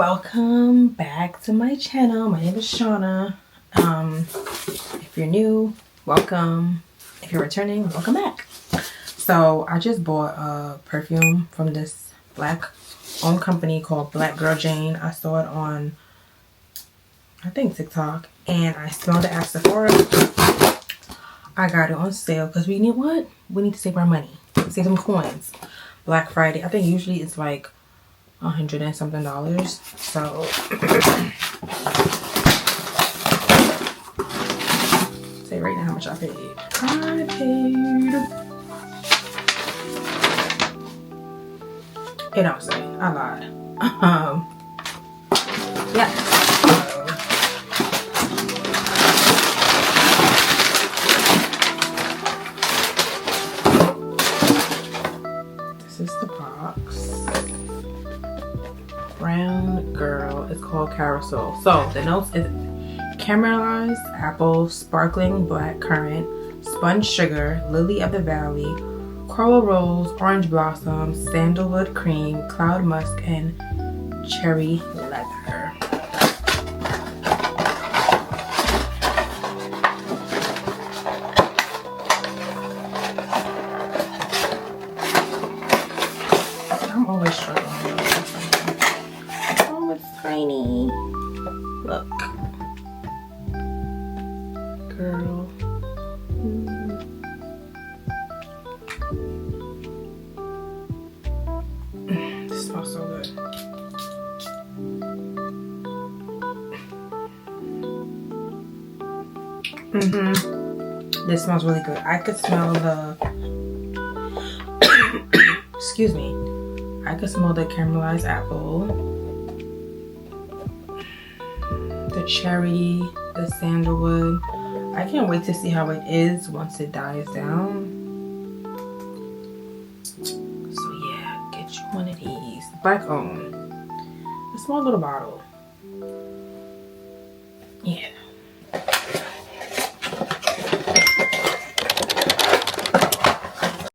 welcome back to my channel. My name is Shauna. If you're new, welcome. If you're returning, welcome back. So I just bought a perfume from this black owned company called Black Girl Jane. I saw it on, I think, TikTok, and I smelled it at Sephora. I got it on sale because we need what? We need to save our money, save some coins. Black Friday, I think usually it's like $100 and something. So say right now how much I paid. I paid, it don't say, I lied. Yeah. This is the box. Brown Girl. It's called Carousel. So the notes is caramelized apple, sparkling black currant, sponge sugar, lily of the valley, coral rose, orange blossom, sandalwood cream, cloud musk, and cherry leather. I'm always struggling. Oh, it's tiny. Look. Girl. This smells so good. This smells really good. I could smell the excuse me. I could smell the caramelized apple, the cherry, the sandalwood. I can't wait to see how it is once it dies down. So yeah, get you one of these. Black owned. A small little bottle. Yeah.